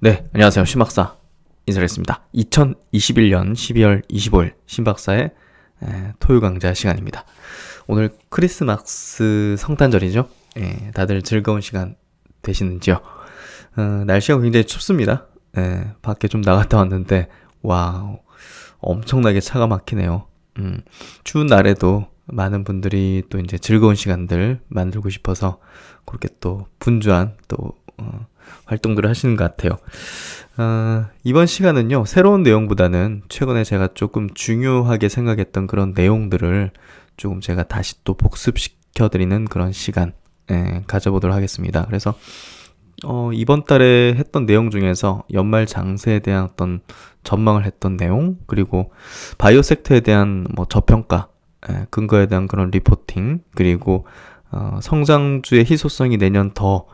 네, 안녕하세요. 신박사 인사드리겠습니다. 2021년 12월 25일 신박사의 토요 강좌 시간입니다. 오늘 크리스마스 성탄절이죠. 다들 즐거운 시간 되시는지요? 날씨가 굉장히 춥습니다. 밖에 좀 나갔다 왔는데 와우, 엄청나게 차가 막히네요. 추운 날에도 많은 분들이 또 이제 즐거운 시간들 만들고 싶어서 그렇게 또 분주한 또 활동들을 하시는 것 같아요. 이번 시간은요, 새로운 내용보다는 최근에 제가 조금 중요하게 생각했던 그런 내용들을 조금 제가 다시 또 복습시켜드리는 그런 시간, 가져보도록 하겠습니다. 그래서, 이번 달에 했던 내용 중에서 연말 장세에 대한 어떤 전망을 했던 내용, 그리고 바이오 섹터에 대한 뭐 저평가, 근거에 대한 그런 리포팅, 그리고, 성장주의 희소성이 내년 더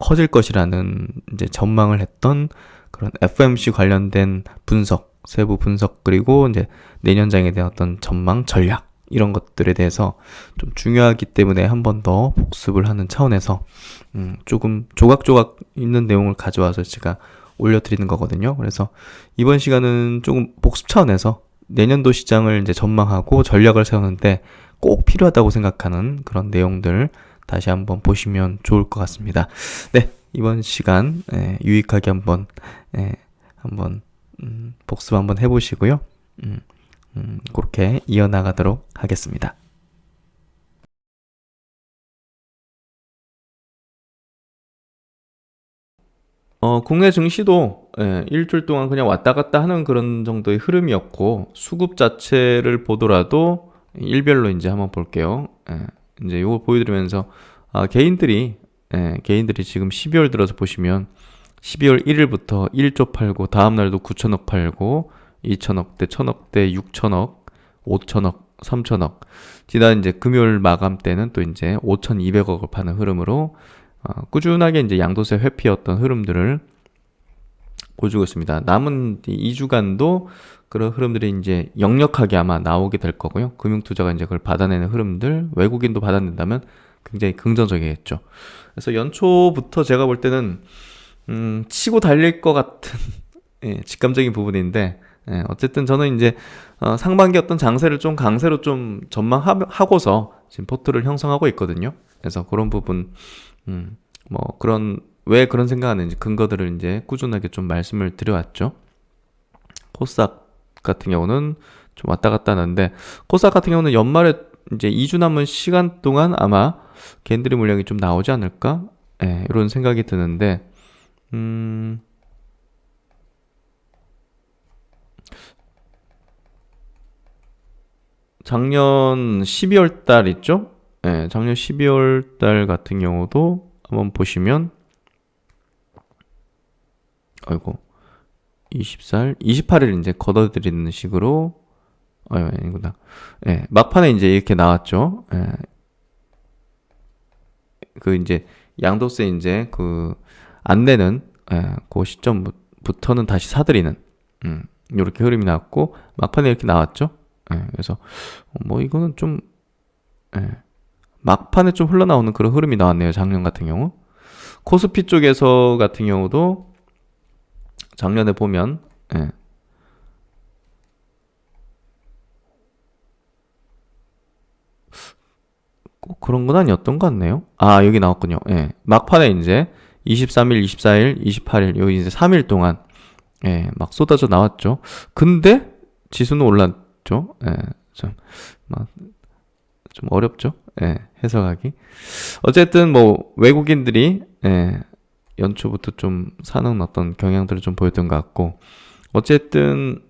커질 것이라는 이제 전망을 했던 그런 FMC 관련된 분석, 세부 분석, 그리고 이제 내년장에 대한 어떤 전망, 전략, 이런 것들에 대해서 좀 중요하기 때문에 한 번 더 복습을 하는 차원에서 조금 조각조각 있는 내용을 가져와서 제가 올려드리는 거거든요. 그래서 이번 시간은 조금 복습 차원에서 내년도 시장을 이제 전망하고 전략을 세우는데 꼭 필요하다고 생각하는 그런 내용들 다시 한번 보시면 좋을 것 같습니다. 네, 이번 시간 유익하게 한번 복습 한번 해보시고요. 그렇게 이어나가도록 하겠습니다. 국내 증시도 일주일 동안 그냥 왔다 갔다 하는 그런 정도의 흐름이었고, 수급 자체를 보더라도 일별로 이제 한번 볼게요. 이제 이거 보여드리면서 개인들이 지금 12월 들어서 보시면 12월 1일부터 1조 팔고 다음 날도 9천억 팔고 2천억대, 1천억대, 6천억, 5천억, 3천억. 지난 이제 금요일 마감 때는 또 이제 5,200억을 파는 흐름으로 꾸준하게 이제 양도세 회피였던 흐름들을 보여주고 있습니다. 남은 2주간도 그런 흐름들이 이제 역력하게 아마 나오게 될 거고요. 금융투자가 이제 그걸 받아내는 흐름들, 외국인도 받아낸다면 굉장히 긍정적이겠죠. 그래서 연초부터 제가 볼 때는 치고 달릴 것 같은 직감적인 부분인데, 어쨌든 저는 이제 상반기 어떤 장세를 좀 강세로 좀 전망하고서 지금 포트를 형성하고 있거든요. 그래서 그런 부분, 뭐 그런 왜 그런 생각하는지 근거들을 이제 꾸준하게 좀 말씀을 드려왔죠. 코스닥 같은 경우는 좀 왔다 갔다 하는데, 코스닥 같은 경우는 연말에 이제 2주 남은 시간 동안 아마 개인들의 물량이 좀 나오지 않을까? 이런 생각이 드는데, 작년 12월 달 있죠? 작년 12월 달 같은 경우도 한번 보시면, 아이고, 24일, 28일 이제 걷어들이는 식으로, 아니구나. 막판에 이제 이렇게 나왔죠. 그 이제 양도세 이제 그 안 내는 그 시점부터는 다시 사들이는 이렇게 흐름이 나왔고, 막판에 이렇게 나왔죠. 그래서 뭐 이거는 좀 막판에 좀 흘러나오는 그런 흐름이 나왔네요. 작년 같은 경우 코스피 쪽에서 같은 경우도 작년에 보면 꼭 그런 건 아니었던 것 같네요. 여기 나왔군요. 막판에 이제 23일, 24일, 28일, 여기 이제 3일 동안, 막 쏟아져 나왔죠. 근데 지수는 올랐죠. 좀 어렵죠. 해석하기. 어쨌든 뭐, 외국인들이, 연초부터 좀 사는 어떤 경향들을 좀 보였던 것 같고, 어쨌든,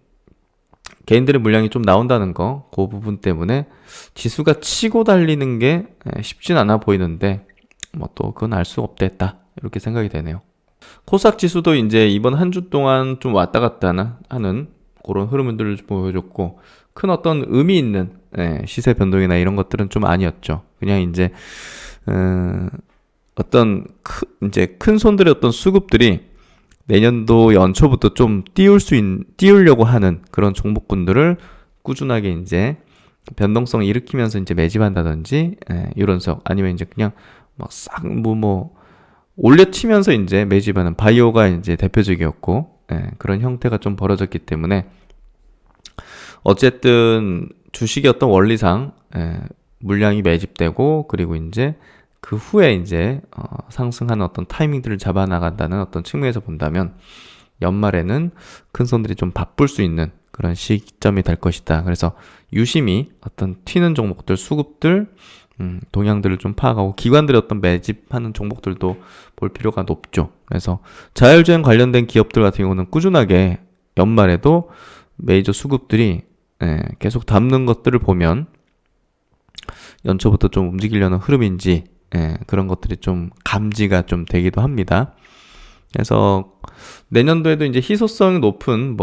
개인들의 물량이 좀 나온다는 거, 그 부분 때문에 지수가 치고 달리는 게 쉽진 않아 보이는데, 뭐 또 그건 알 수 없겠다, 이렇게 생각이 되네요. 코스닥 지수도 이제 이번 한 주 동안 좀 왔다 갔다 하는 그런 흐름들을 보여줬고, 큰 어떤 의미 있는 시세 변동이나 이런 것들은 좀 아니었죠. 그냥 이제 어떤 이제 큰 손들의 어떤 수급들이 내년도 연초부터 좀 띄우려고 하는 그런 종목군들을 꾸준하게 이제 변동성을 일으키면서 이제 매집한다든지, 이런 석, 아니면 이제 그냥 막 싹, 올려치면서 이제 매집하는 바이오가 이제 대표적이었고, 그런 형태가 좀 벌어졌기 때문에 어쨌든 주식의 어떤 원리상 물량이 매집되고, 그리고 이제 그 후에 이제 상승하는 어떤 타이밍들을 잡아 나간다는 어떤 측면에서 본다면 연말에는 큰 손들이 좀 바쁠 수 있는 그런 시점이 될 것이다. 그래서 유심히 어떤 튀는 종목들, 수급들, 동향들을 좀 파악하고 기관들의 어떤 매집하는 종목들도 볼 필요가 높죠. 그래서 자율주행 관련된 기업들 같은 경우는 꾸준하게 연말에도 메이저 수급들이 계속 담는 것들을 보면 연초부터 좀 움직이려는 흐름인지 그런 것들이 좀 감지가 좀 되기도 합니다. 그래서 내년도에도 이제 희소성이 높은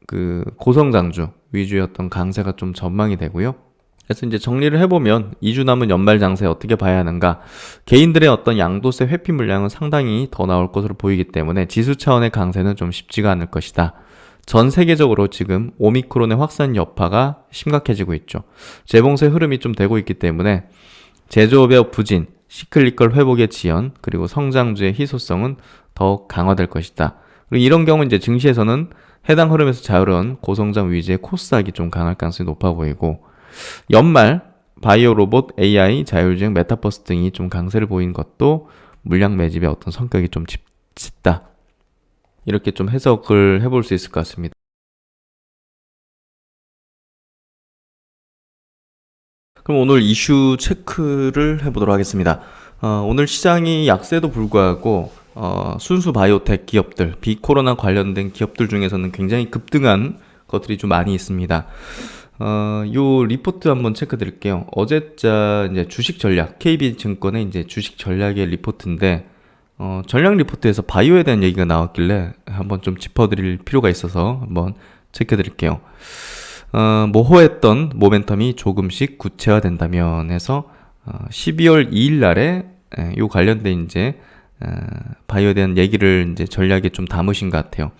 그 고성장주 위주의 어떤 강세가 좀 전망이 되고요. 그래서 이제 정리를 해보면 2주 남은 연말 장세 어떻게 봐야 하는가? 개인들의 어떤 양도세 회피 물량은 상당히 더 나올 것으로 보이기 때문에 지수 차원의 강세는 좀 쉽지가 않을 것이다. 전 세계적으로 지금 오미크론의 확산 여파가 심각해지고 있죠. 재봉쇄 흐름이 좀 되고 있기 때문에 제조업의 부진, 시클리컬 회복의 지연, 그리고 성장주의 희소성은 더욱 강화될 것이다. 그리고 이런 경우 이제 증시에서는 해당 흐름에서 자유로운 고성장 위주의 코스닥이 좀 강할 가능성이 높아 보이고, 연말 바이오 로봇, AI, 자율주행, 메타버스 등이 좀 강세를 보인 것도 물량 매집의 어떤 성격이 좀 짙다. 이렇게 좀 해석을 해볼 수 있을 것 같습니다. 그럼 오늘 이슈 체크를 해보도록 하겠습니다. 오늘 시장이 약세도 불구하고 순수 바이오텍 기업들, 비코로나 관련된 기업들 중에서는 굉장히 급등한 것들이 좀 많이 있습니다. 요 리포트 한번 체크 드릴게요. 어제자 이제 주식 전략, KB증권의 이제 주식 전략의 리포트인데, 전략 리포트에서 바이오에 대한 얘기가 나왔길래 한번 좀 짚어드릴 필요가 있어서 한번 체크 드릴게요. 모호했던 모멘텀이 조금씩 구체화된다면 해서 12월 2일 날에 요 관련된 이제 바이오에 대한 얘기를 이제 전략에 좀 담으신 것 같아요.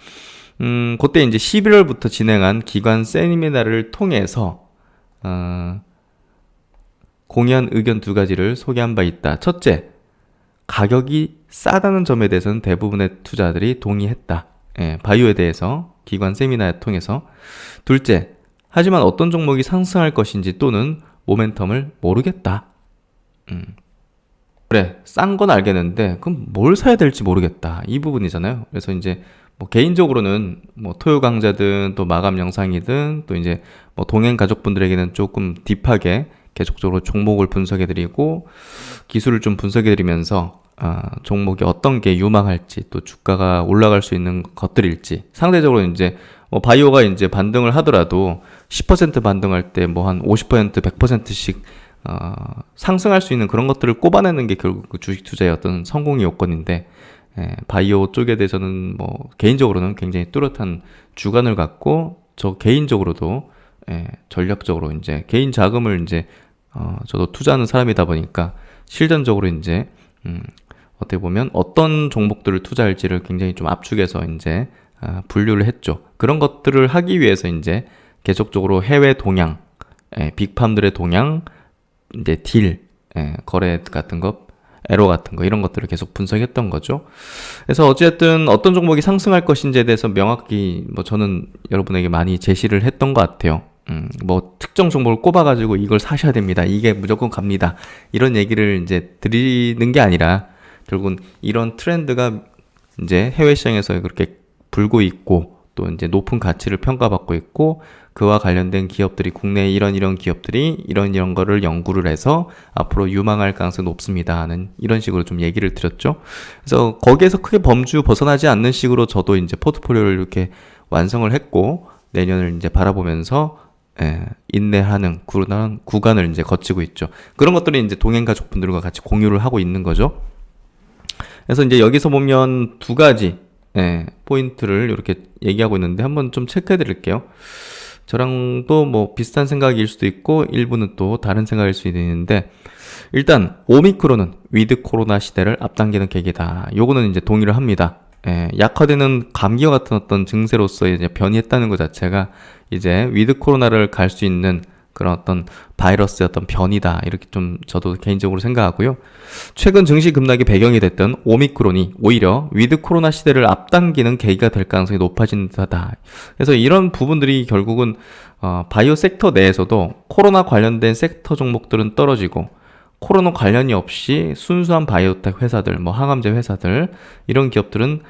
그때 이제 11월부터 진행한 기관 세미나를 통해서 공유한 의견 두 가지를 소개한 바 있다. 첫째, 가격이 싸다는 점에 대해서는 대부분의 투자자들이 동의했다. 바이오에 대해서 기관 세미나를 통해서. 둘째, 하지만 어떤 종목이 상승할 것인지 또는 모멘텀을 모르겠다. 그래, 싼 건 알겠는데 그럼 뭘 사야 될지 모르겠다. 이 부분이잖아요. 그래서 이제 개인적으로는 토요 강좌든 또 마감 영상이든 또 이제 동행 가족분들에게는 조금 딥하게 계속적으로 종목을 분석해드리고 기술을 좀 분석해드리면서 종목이 어떤 게 유망할지 또 주가가 올라갈 수 있는 것들일지, 상대적으로 이제 바이오가 이제 반등을 하더라도 10% 반등할 때 한 50%, 100%씩 상승할 수 있는 그런 것들을 꼽아내는 게 결국 그 주식 투자의 어떤 성공의 요건인데, 바이오 쪽에 대해서는 개인적으로는 굉장히 뚜렷한 주관을 갖고, 저 개인적으로도 전략적으로 이제 개인 자금을 이제 저도 투자하는 사람이다 보니까 실전적으로 이제 어떻게 보면 어떤 종목들을 투자할지를 굉장히 좀 압축해서 이제 분류를 했죠. 그런 것들을 하기 위해서 이제 계속적으로 해외 동향, 빅팜들의 동향, 이제 딜, 거래 같은 거, 에러 같은 거, 이런 것들을 계속 분석했던 거죠. 그래서 어쨌든 어떤 종목이 상승할 것인지에 대해서 명확히 저는 여러분에게 많이 제시를 했던 것 같아요. 특정 종목을 꼽아가지고 이걸 사셔야 됩니다. 이게 무조건 갑니다. 이런 얘기를 이제 드리는 게 아니라, 결국은 이런 트렌드가 이제 해외 시장에서 그렇게 불고 있고, 또 이제 높은 가치를 평가받고 있고, 그와 관련된 기업들이, 국내 이런 기업들이 이런 거를 연구를 해서 앞으로 유망할 가능성이 높습니다 하는 이런 식으로 좀 얘기를 드렸죠. 그래서 거기에서 크게 범주 벗어나지 않는 식으로 저도 이제 포트폴리오를 이렇게 완성을 했고, 내년을 이제 바라보면서 인내하는 그런 구간을 이제 거치고 있죠. 그런 것들이 이제 동행 가족분들과 같이 공유를 하고 있는 거죠. 그래서 이제 여기서 보면 두 가지 포인트를 이렇게 얘기하고 있는데 한번 좀 체크해 드릴게요. 저랑도 비슷한 생각일 수도 있고 일부는 또 다른 생각일 수도 있는데, 일단 오미크론은 위드 코로나 시대를 앞당기는 계기다. 요거는 이제 동의를 합니다. 약화되는 감기와 같은 어떤 증세로서 이제 변이했다는 것 자체가 이제 위드 코로나를 갈 수 있는 그런 어떤 바이러스의 어떤 변이다. 이렇게 좀 저도 개인적으로 생각하고요. 최근 증시 급락의 배경이 됐던 오미크론이 오히려 위드 코로나 시대를 앞당기는 계기가 될 가능성이 높아진 듯하다. 그래서 이런 부분들이 결국은 바이오 섹터 내에서도 코로나 관련된 섹터 종목들은 떨어지고 코로나 관련이 없이 순수한 바이오텍 회사들, 뭐 항암제 회사들 이런 기업들은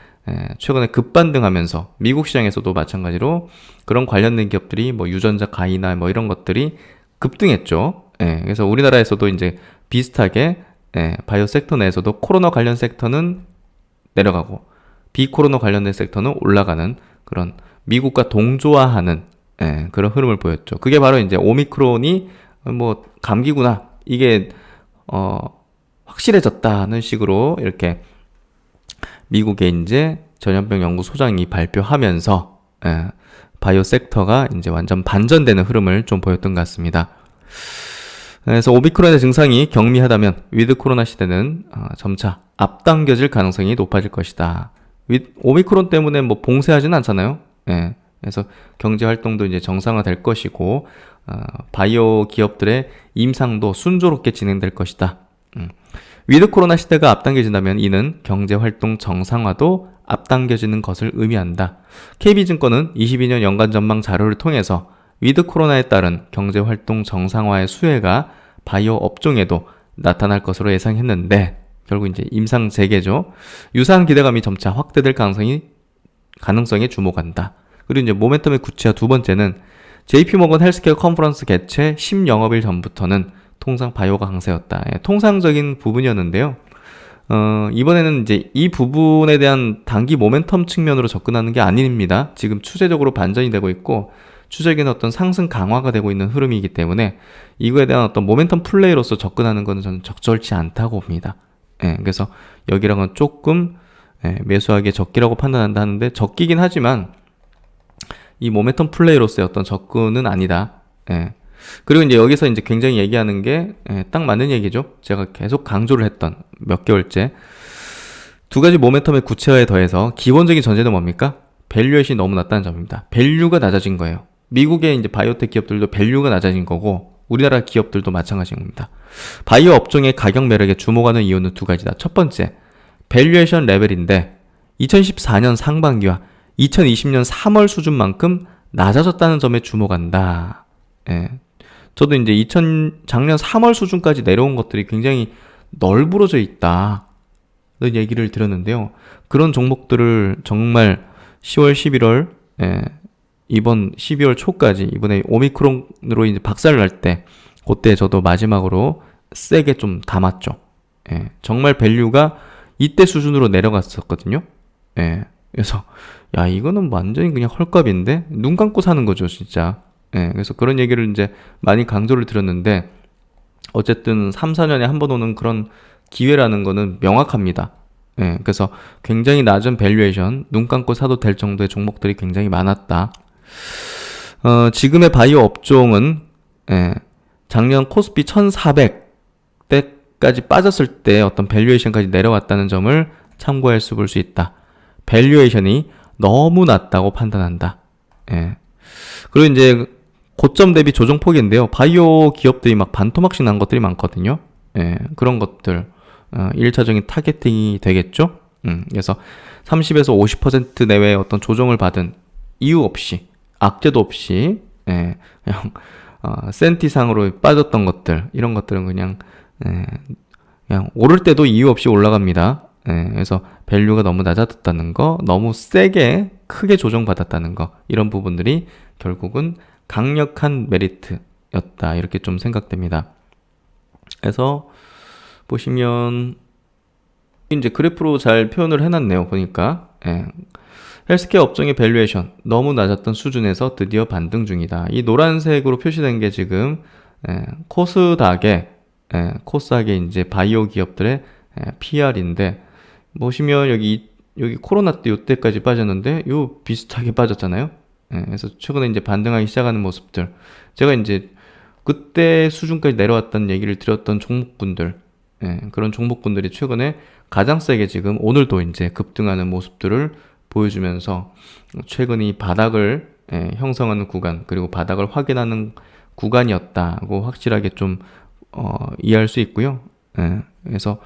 최근에 급반등하면서 미국 시장에서도 마찬가지로 그런 관련된 기업들이 뭐 유전자 가이나 뭐 이런 것들이 급등했죠. 그래서 우리나라에서도 이제 비슷하게 바이오 섹터 내에서도 코로나 관련 섹터는 내려가고 비코로나 관련된 섹터는 올라가는 그런 미국과 동조화하는 그런 흐름을 보였죠. 그게 바로 이제 오미크론이 뭐 감기구나 이게 확실해졌다는 식으로 이렇게 미국의 이제 전염병 연구소장이 발표하면서 바이오 섹터가 이제 완전 반전되는 흐름을 좀 보였던 것 같습니다. 그래서 오미크론의 증상이 경미하다면 위드 코로나 시대는 점차 앞당겨질 가능성이 높아질 것이다. 오미크론 때문에 뭐 봉쇄하지는 않잖아요. 그래서 경제 활동도 이제 정상화될 것이고 바이오 기업들의 임상도 순조롭게 진행될 것이다. 위드 코로나 시대가 앞당겨진다면 이는 경제 활동 정상화도 앞당겨지는 것을 의미한다. KB증권은 22년 연간 전망 자료를 통해서 위드 코로나에 따른 경제 활동 정상화의 수혜가 바이오 업종에도 나타날 것으로 예상했는데 결국 이제 임상 재개죠. 유사한 기대감이 점차 확대될 가능성에 주목한다. 그리고 이제 모멘텀의 구체화 두 번째는 JP모건 헬스케어 컨퍼런스 개최 10영업일 전부터는 통상 바이오가 강세였다. 통상적인 부분이었는데요. 이번에는 이제 이 부분에 대한 단기 모멘텀 측면으로 접근하는 게 아닙니다. 지금 추세적으로 반전이 되고 있고 추세적인 어떤 상승 강화가 되고 있는 흐름이기 때문에 이거에 대한 어떤 모멘텀 플레이로서 접근하는 것은 저는 적절치 않다고 봅니다. 그래서 여기랑은 조금 매수하기에 적기라고 판단한다 하는데 적기긴 하지만 이 모멘텀 플레이로서의 어떤 접근은 아니다. 그리고 이제 여기서 이제 굉장히 얘기하는 게 딱 맞는 얘기죠. 제가 계속 강조를 했던 몇 개월째 두 가지 모멘텀의 구체화에 더해서 기본적인 전제는 뭡니까? 밸류에이션이 너무 낮다는 점입니다. 밸류가 낮아진 거예요. 미국의 이제 바이오텍 기업들도 밸류가 낮아진 거고 우리나라 기업들도 마찬가지인 겁니다. 바이오 업종의 가격 매력에 주목하는 이유는 두 가지다. 첫 번째, 밸류에이션 레벨인데 2014년 상반기와 2020년 3월 수준만큼 낮아졌다는 점에 주목한다. 저도 이제 작년 3월 수준까지 내려온 것들이 굉장히 널브러져 있다. 는 얘기를 들었는데요. 그런 종목들을 정말 10월, 11월, 이번 12월 초까지, 이번에 오미크론으로 이제 박살을 날 때, 그때 저도 마지막으로 세게 좀 담았죠. 정말 밸류가 이때 수준으로 내려갔었거든요. 그래서, 야, 이거는 완전히 그냥 헐값인데? 눈 감고 사는 거죠, 진짜. 그래서 그런 얘기를 이제 많이 강조를 드렸는데, 어쨌든 3, 4년에 한 번 오는 그런 기회라는 거는 명확합니다. 그래서 굉장히 낮은 밸류에이션, 눈 감고 사도 될 정도의 종목들이 굉장히 많았다. 지금의 바이오 업종은, 작년 코스피 1400대까지 빠졌을 때 어떤 밸류에이션까지 내려왔다는 점을 참고할 볼 수 있다. 밸류에이션이 너무 낮다고 판단한다. 그리고 이제 고점 대비 조정폭인데요. 바이오 기업들이 막 반토막씩 난 것들이 많거든요. 그런 것들 1차적인 타겟팅이 되겠죠. 그래서 30에서 50% 내외의 어떤 조정을 받은 이유 없이 악재도 없이 그냥 센티상으로 빠졌던 것들 이런 것들은 그냥 오를 때도 이유 없이 올라갑니다. 그래서 밸류가 너무 낮아졌다는 거, 너무 세게 크게 조정받았다는 거 이런 부분들이 결국은 강력한 메리트였다 이렇게 좀 생각됩니다. 그래서 보시면 이제 그래프로 잘 표현을 해놨네요. 보니까 헬스케어 업종의 밸류에이션 너무 낮았던 수준에서 드디어 반등 중이다. 이 노란색으로 표시된 게 지금 코스닥의 이제 바이오 기업들의 PR인데 보시면 여기 코로나 때 이때까지 빠졌는데 요 비슷하게 빠졌잖아요. 그래서 최근에 이제 반등하기 시작하는 모습들 제가 이제 그때 수준까지 내려왔다는 얘기를 드렸던 종목군들 그런 종목군들이 최근에 가장 세게 지금 오늘도 이제 급등하는 모습들을 보여주면서 최근 이 바닥을 형성하는 구간 그리고 바닥을 확인하는 구간이었다고 확실하게 좀 이해할 수 있고요. 그래서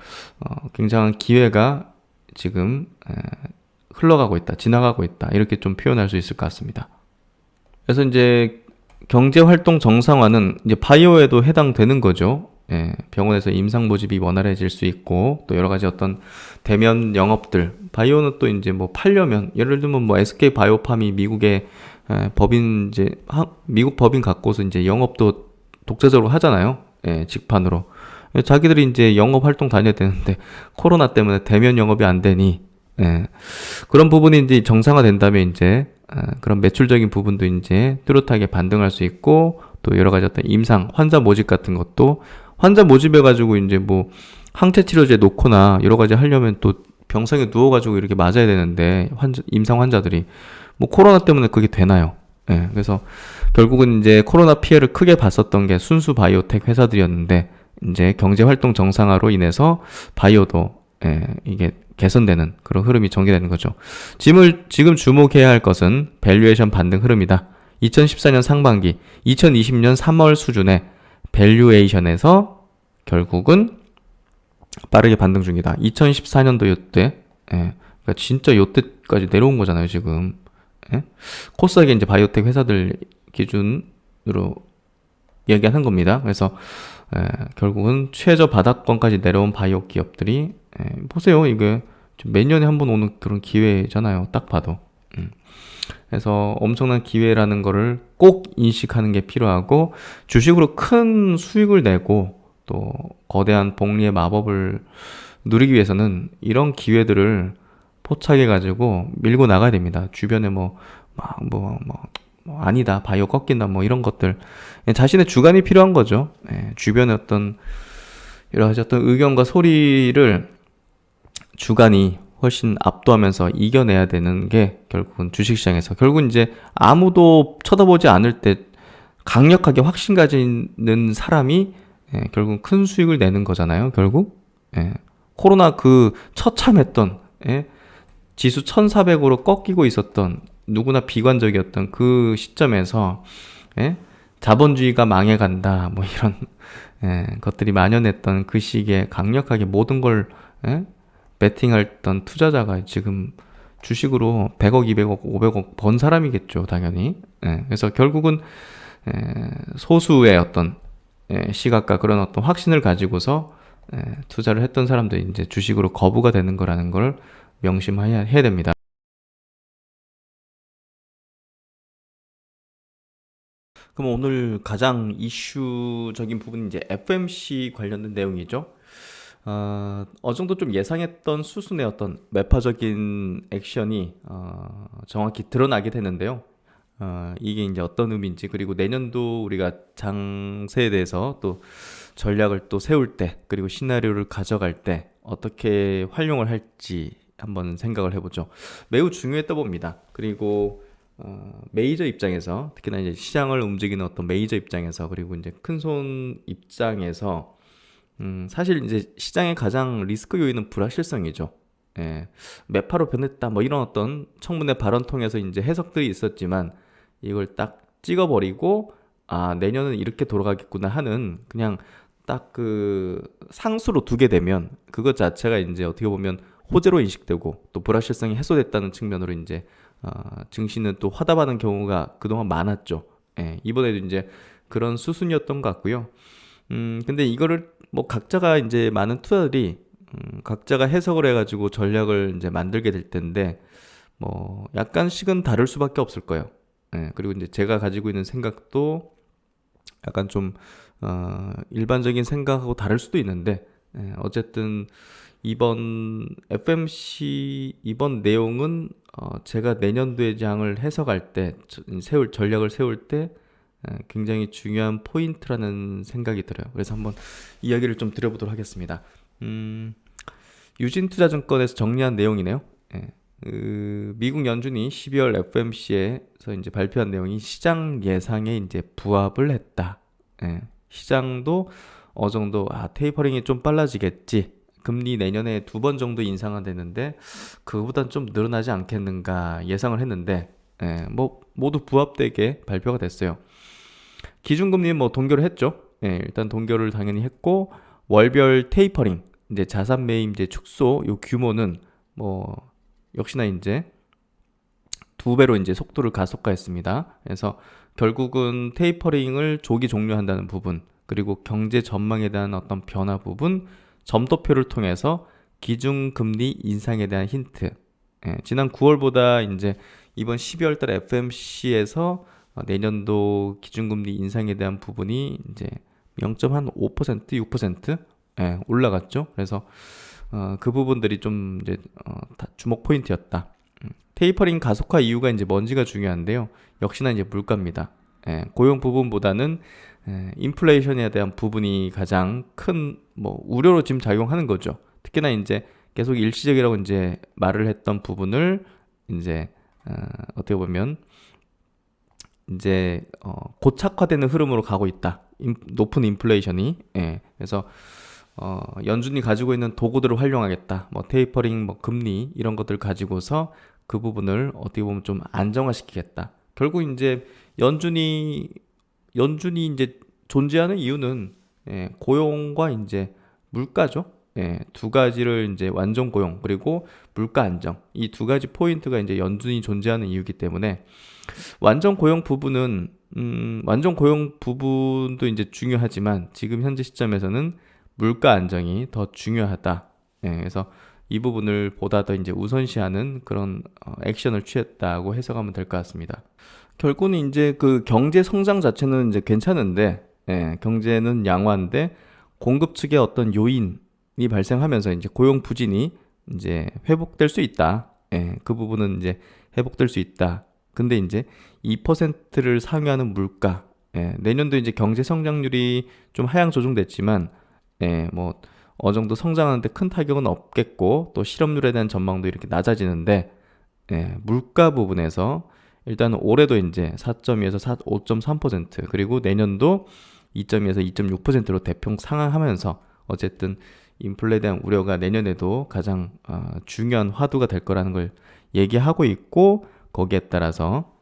굉장한 기회가 지금 흘러가고 있다, 지나가고 있다, 이렇게 좀 표현할 수 있을 것 같습니다. 그래서 이제 경제활동 정상화는 이제 바이오에도 해당되는 거죠. 병원에서 임상 모집이 원활해질 수 있고, 또 여러 가지 어떤 대면 영업들, 바이오는 또 이제 뭐 팔려면, 예를 들면 뭐 SK 바이오팜이 미국의 법인 이제 미국 법인 갖고서 이제 영업도 독자적으로 하잖아요. 직판으로. 자기들이 이제 영업 활동 다녀야 되는데 코로나 때문에 대면 영업이 안 되니, 그런 부분이 이제 정상화된다면 이제 그런 매출적인 부분도 이제 뚜렷하게 반등할 수 있고, 또 여러 가지 어떤 임상 환자 모집 같은 것도 환자 모집해 가지고 이제 뭐 항체 치료제 놓거나 여러 가지 하려면 또 병상에 누워 가지고 이렇게 맞아야 되는데 임상 환자들이 뭐 코로나 때문에 그게 되나요? 그래서 결국은 이제 코로나 피해를 크게 봤었던 게 순수 바이오텍 회사들이었는데, 이제 경제 활동 정상화로 인해서 바이오도 이게 개선되는 그런 흐름이 전개되는 거죠. 지금 주목해야 할 것은 밸류에이션 반등 흐름이다. 2014년 상반기, 2020년 3월 수준의 밸류에이션에서 결국은 빠르게 반등 중이다. 2014년도 요때, 그러니까 진짜 요때까지 내려온 거잖아요, 지금. 코스닥에 이제 바이오텍 회사들 기준으로 이야기하는 겁니다. 그래서 결국은 최저 바닥권까지 내려온 바이오 기업들이 보세요. 이게 매년에 한 번 오는 그런 기회잖아요. 딱 봐도. 그래서 엄청난 기회라는 거를 꼭 인식하는 게 필요하고, 주식으로 큰 수익을 내고 또 거대한 복리의 마법을 누리기 위해서는 이런 기회들을 포착해가지고 밀고 나가야 됩니다. 주변에 아니다, 바이오 꺾인다, 뭐 이런 것들. 자신의 주관이 필요한 거죠. 주변의 어떤 여러 가지 어떤 의견과 소리를 주관이 훨씬 압도하면서 이겨내야 되는 게 결국은 주식시장에서, 결국은 이제 아무도 쳐다보지 않을 때 강력하게 확신 가지는 사람이 결국은 큰 수익을 내는 거잖아요. 결국 코로나 그 처참했던 지수 1400으로 꺾이고 있었던, 누구나 비관적이었던 그 시점에서 자본주의가 망해간다, 뭐 이런 것들이 만연했던 그 시기에 강력하게 모든 걸 베팅했던 투자자가 지금 주식으로 100억, 200억, 500억 번 사람이겠죠, 당연히. 그래서 결국은 소수의 어떤 시각과 그런 어떤 확신을 가지고서 투자를 했던 사람들이 이제 주식으로 거부가 되는 거라는 걸 명심해야 됩니다. 그럼 오늘 가장 이슈적인 부분이 이제 FMC 관련된 내용이죠. 정도 좀 예상했던 수순의 어떤 매파적인 액션이 정확히 드러나게 되는데요. 이게 이제 어떤 의미인지, 그리고 내년도 우리가 장세에 대해서 또 전략을 또 세울 때, 그리고 시나리오를 가져갈 때 어떻게 활용을 할지 한번 생각을 해보죠. 매우 중요했다 봅니다. 그리고 메이저 입장에서, 특히나 이제 시장을 움직이는 어떤 메이저 입장에서, 그리고 이제 큰손 입장에서 사실 이제 시장의 가장 리스크 요인은 불확실성이죠. 매파로 변했다, 뭐 이런 어떤 청문회 발언 통해서 이제 해석들이 있었지만, 이걸 딱 찍어버리고 내년은 이렇게 돌아가겠구나 하는, 그냥 딱 그 상수로 두게 되면 그것 자체가 이제 어떻게 보면 호재로 인식되고, 또 불확실성이 해소됐다는 측면으로 이제 증시는 또 화답하는 경우가 그동안 많았죠. 이번에도 이제 그런 수순이었던 것 같고요. 근데 이거를 뭐 각자가 이제 많은 투자들이 각자가 해석을 해가지고 전략을 이제 만들게 될 텐데, 뭐 약간씩은 다를 수밖에 없을 거예요. 그리고 이제 제가 가지고 있는 생각도 약간 좀 일반적인 생각하고 다를 수도 있는데, 어쨌든 이번 FMC 이번 내용은 제가 내년도의 장을 해석할 때, 전략을 세울 때 굉장히 중요한 포인트라는 생각이 들어요. 그래서 한번 이야기를 좀 드려보도록 하겠습니다. 유진투자증권에서 정리한 내용이네요. 미국 연준이 12월 FMC에서 이제 발표한 내용이 시장 예상에 이제 부합을 했다. 시장도 어느 정도 테이퍼링이 좀 빨라지겠지. 금리 내년에 2번 정도 인상은 되는데 그거보단 좀 늘어나지 않겠는가 예상을 했는데, 뭐 모두 부합되게 발표가 됐어요. 기준금리는 뭐 동결을 했죠. 예, 일단 동결을 당연히 했고 월별 테이퍼링 이제 자산 매입 이제 축소 요 규모는 뭐 역시나 이제 2배로 이제 속도를 가속화했습니다. 그래서 결국은 테이퍼링을 조기 종료한다는 부분, 그리고 경제 전망에 대한 어떤 변화 부분, 점도표를 통해서 기준금리 인상에 대한 힌트. 예, 지난 9월보다 이제 이번 12월 달 FMC에서 내년도 기준금리 인상에 대한 부분이 이제 0.5%, 6% 예, 올라갔죠. 그래서 그 부분들이 좀 이제 다 주목 포인트였다. 테이퍼링 가속화 이유가 이제 뭔지가 중요한데요. 역시나 이제 물가입니다. 예, 고용 부분보다는 인플레이션에 대한 부분이 가장 큰 뭐 우려로 지금 작용하는 거죠. 특히나 이제 계속 일시적이라고 이제 말을 했던 부분을 이제 어떻게 보면 이제 고착화되는 흐름으로 가고 있다. 높은 인플레이션이. 예, 그래서 연준이 가지고 있는 도구들을 활용하겠다. 뭐 테이퍼링, 뭐 금리 이런 것들 가지고서 그 부분을 어떻게 보면 좀 안정화시키겠다. 결국 이제 연준이 이제 존재하는 이유는 고용과 이제 물가죠. 두 가지를 이제 완전 고용 그리고 물가 안정 이 두 가지 포인트가 이제 연준이 존재하는 이유이기 때문에 완전 고용 부분은 완전 고용 부분도 이제 중요하지만 지금 현재 시점에서는 물가 안정이 더 중요하다. 그래서 이 부분을 보다 더 이제 우선시하는 그런 액션을 취했다고 해석하면 될 것 같습니다. 결국은 이제 그 경제 성장 자체는 이제 괜찮은데, 경제는 양호한데 공급 측의 어떤 요인이 발생하면서 이제 고용 부진이 이제 회복될 수 있다. 그 부분은 이제 회복될 수 있다. 근데 이제 2%를 상회하는 물가, 내년도 이제 경제 성장률이 좀 하향 조정됐지만, 뭐 어느 정도 성장하는데 큰 타격은 없겠고 또 실업률에 대한 전망도 이렇게 낮아지는데, 물가 부분에서 일단 올해도 이제 4.2에서 5.3% 그리고 내년도 2.2에서 2.6%로 대폭 상향하면서 어쨌든 인플레에 대한 우려가 내년에도 가장 중요한 화두가 될 거라는 걸 얘기하고 있고, 거기에 따라서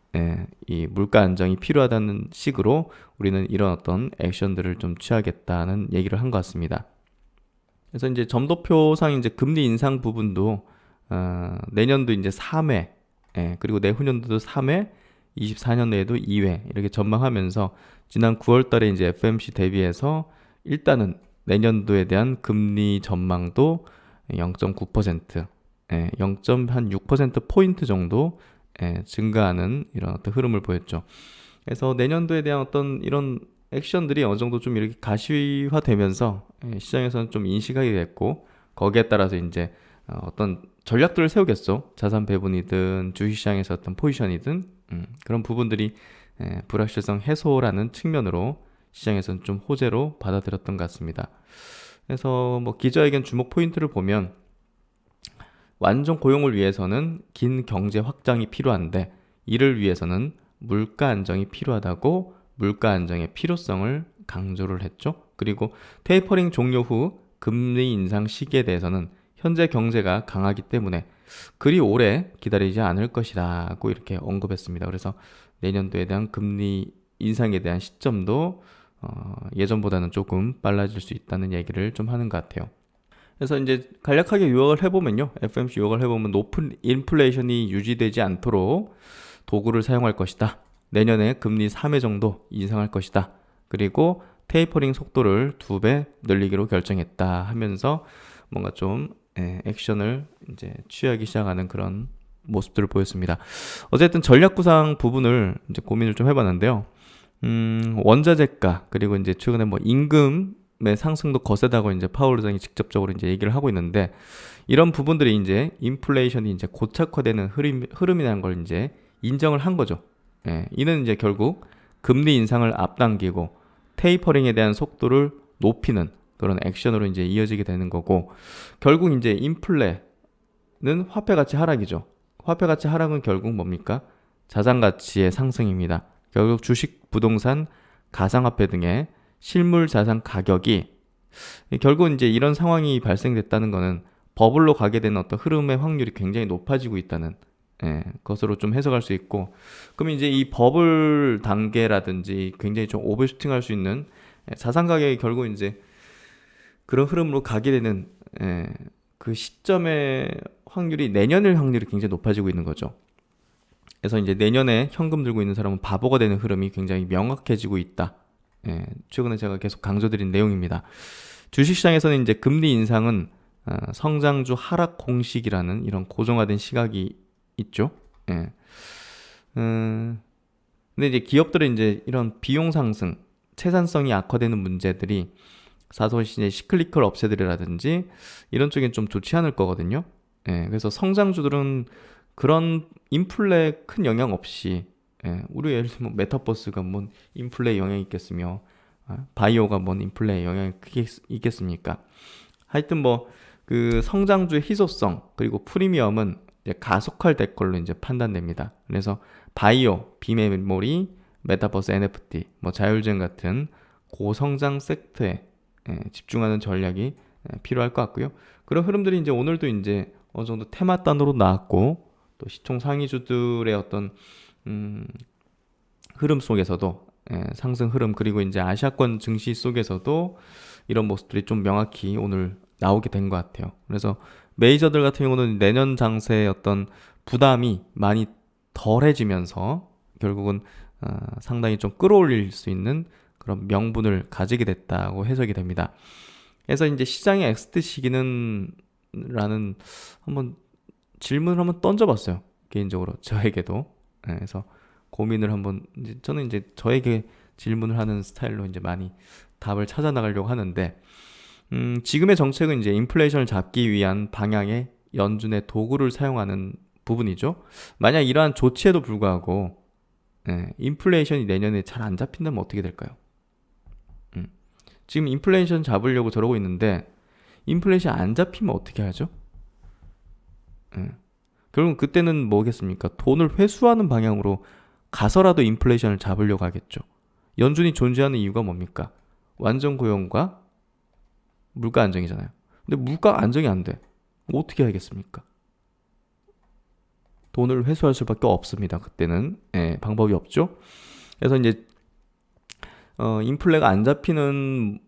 이 물가 안정이 필요하다는 식으로 우리는 이런 어떤 액션들을 좀 취하겠다는 얘기를 한 것 같습니다. 그래서 이제 점도표상 이제 금리 인상 부분도 내년도 이제 3회, 그리고 내후년도도 3회, 24년도에도 2회 이렇게 전망하면서 지난 9월 달에 이제 FMC 대비해서 일단은 내년도에 대한 금리 전망도 0.9%, 0.6% 포인트 정도 증가하는 이런 어떤 흐름을 보였죠. 그래서 내년도에 대한 어떤 이런 액션들이 어느 정도 좀 이렇게 가시화되면서 시장에서는 좀 인식하게 됐고, 거기에 따라서 이제 어떤 전략들을 세우겠죠. 자산 배분이든 주식시장에서 어떤 포지션이든 그런 부분들이 불확실성 해소라는 측면으로 시장에서는 좀 호재로 받아들였던 것 같습니다. 그래서 뭐 기자회견 주목 포인트를 보면 완전 고용을 위해서는 긴 경제 확장이 필요한데 이를 위해서는 물가 안정이 필요하다고 물가 안정의 필요성을 강조를 했죠. 그리고 테이퍼링 종료 후 금리 인상 시기에 대해서는 현재 경제가 강하기 때문에 그리 오래 기다리지 않을 것이라고 이렇게 언급했습니다. 그래서 내년도에 대한 금리 인상에 대한 시점도 예전보다는 조금 빨라질 수 있다는 얘기를 좀 하는 것 같아요. 그래서 이제 간략하게 요약을 해보면요. FMC 요약을 해보면 높은 인플레이션이 유지되지 않도록 도구를 사용할 것이다. 내년에 금리 3회 정도 인상할 것이다. 그리고 테이퍼링 속도를 2배 늘리기로 결정했다 하면서 뭔가 좀 액션을 이제 취하기 시작하는 그런 모습들을 보였습니다. 어쨌든 전략 구상 부분을 이제 고민을 좀 해봤는데요. 원자재가 그리고 이제 최근에 뭐 임금의 상승도 거세다고 이제 파월 의장이 직접적으로 이제 얘기를 하고 있는데, 이런 부분들이 이제 인플레이션이 이제 고착화되는 흐름이라는 걸 이제 인정을 한 거죠. 이는 이제 결국 금리 인상을 앞당기고 테이퍼링에 대한 속도를 높이는 그런 액션으로 이제 이어지게 되는 거고, 결국 이제 인플레는 화폐 가치 하락이죠. 화폐 가치 하락은 결국 뭡니까? 자산 가치의 상승입니다. 결국 주식, 부동산, 가상화폐 등의 실물 자산 가격이 결국 이제 이런 상황이 발생됐다는 것은 버블로 가게 되는 어떤 흐름의 확률이 굉장히 높아지고 있다는 것으로 좀 해석할 수 있고, 그럼 이제 이 버블 단계라든지 굉장히 좀 오버슈팅할 수 있는 자산 가격이 결국 이제 그런 흐름으로 가게 되는 그 시점의 확률이 내년일 확률이 굉장히 높아지고 있는 거죠. 그래서 이제 내년에 현금 들고 있는 사람은 바보가 되는 흐름이 굉장히 명확해지고 있다. 최근에 제가 계속 강조드린 내용입니다. 주식시장에서는 이제 금리 인상은 성장주 하락 공식이라는 이런 고정화된 시각이 있죠. 근데 이제 기업들은 이제 이런 비용 상승, 채산성이 악화되는 문제들이 사소시 이제 시클리컬 업체들이라든지 이런 쪽엔 좀 좋지 않을 거거든요. 그래서 성장주들은 그런 인플레 큰 영향 없이, 우리 예를 들면 메타버스가 뭔 인플레 영향이 있겠으며, 바이오가 뭔 인플레 영향이 크게 있겠습니까? 하여튼 뭐 그 성장주의 희소성 그리고 프리미엄은 이제 가속화될 걸로 이제 판단됩니다. 그래서 바이오, 비메모리, 메타버스, NFT, 뭐 자율주행 같은 고성장 섹터에 집중하는 전략이 필요할 것 같고요. 그런 흐름들이 이제 오늘도 이제 어느 정도 테마단으로 나왔고, 또 시총 상위주들의 어떤 흐름 속에서도 상승 흐름, 그리고 이제 아시아권 증시 속에서도 이런 모습들이 좀 명확히 오늘 나오게 된 것 같아요. 그래서 메이저들 같은 경우는 내년 장세의 어떤 부담이 많이 덜해지면서 결국은 상당히 좀 끌어올릴 수 있는 그런 명분을 가지게 됐다고 해석이 됩니다. 그래서 이제 시장의 엑시트 시기는 라는 한번 질문을 한번 던져봤어요. 개인적으로 저에게도. 그래서 고민을 한번, 이제 저는 이제 저에게 질문을 하는 스타일로 이제 많이 답을 찾아 나가려고 하는데, 지금의 정책은 이제 인플레이션을 잡기 위한 방향의 연준의 도구를 사용하는 부분이죠. 만약 이러한 조치에도 불구하고 인플레이션이 내년에 잘 안 잡힌다면 어떻게 될까요? 지금 인플레이션 잡으려고 저러고 있는데 인플레이션 안 잡히면 어떻게 하죠? 결국 그때는 뭐겠습니까? 돈을 회수하는 방향으로 가서라도 인플레이션을 잡으려고 하겠죠. 연준이 존재하는 이유가 뭡니까? 완전 고용과 물가 안정이잖아요. 근데 물가 안정이 안 돼. 어떻게 하겠습니까? 돈을 회수할 수밖에 없습니다. 그때는 방법이 없죠. 그래서 이제 인플레가 안 잡히는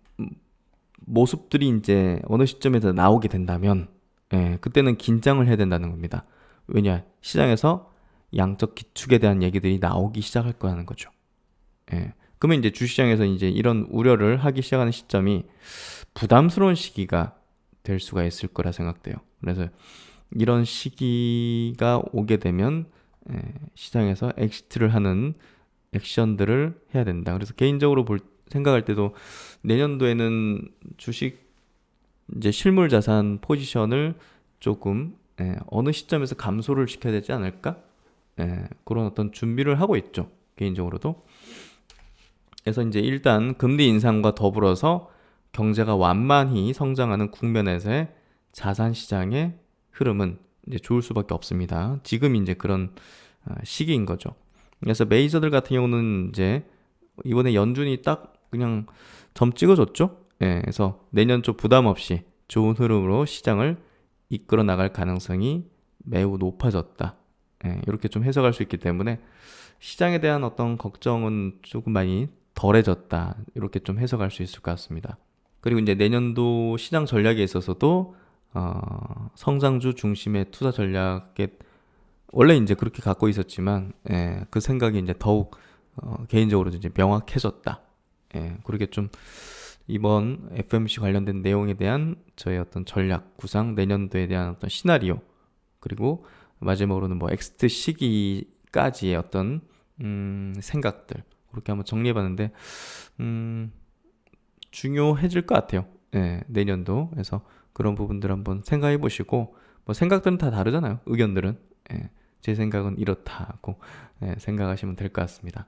모습들이 이제 어느 시점에서 나오게 된다면 그때는 긴장을 해야 된다는 겁니다. 왜냐? 시장에서 양적 기축에 대한 얘기들이 나오기 시작할 거라는 거죠. 그러면 이제 주시장에서 이제 이런 우려를 하기 시작하는 시점이 부담스러운 시기가 될 수가 있을 거라 생각돼요. 그래서 이런 시기가 오게 되면 시장에서 엑시트를 하는 액션들을 해야 된다. 그래서 개인적으로 생각할 때도 내년도에는 주식 이제 실물 자산 포지션을 조금 어느 시점에서 감소를 시켜야 되지 않을까? 그런 어떤 준비를 하고 있죠. 개인적으로도. 그래서 이제 일단 금리 인상과 더불어서 경제가 완만히 성장하는 국면에서의 자산 시장의 흐름은 이제 좋을 수밖에 없습니다. 지금 이제 그런 시기인 거죠. 그래서 메이저들 같은 경우는 이제 이번에 연준이 딱 그냥 점 찍어줬죠. 그래서 내년 좀 부담 없이 좋은 흐름으로 시장을 이끌어 나갈 가능성이 매우 높아졌다. 이렇게 좀 해석할 수 있기 때문에 시장에 대한 어떤 걱정은 조금 많이 덜해졌다. 이렇게 좀 해석할 수 있을 것 같습니다. 그리고 이제 내년도 시장 전략에 있어서도 성장주 중심의 투자 전략에 원래 이제 그렇게 갖고 있었지만 그 생각이 이제 더욱 개인적으로 이제 명확해졌다. 그렇게 좀 이번 FOMC 관련된 내용에 대한 저의 어떤 전략 구상, 내년도에 대한 어떤 시나리오, 그리고 마지막으로는 뭐 엑시트 시기까지의 어떤 생각들 그렇게 한번 정리해봤는데 중요해질 것 같아요. 내년도. 그래서 그런 부분들 한번 생각해 보시고, 뭐 생각들은 다 다르잖아요. 의견들은. 제 생각은 이렇다고 생각하시면 될 것 같습니다.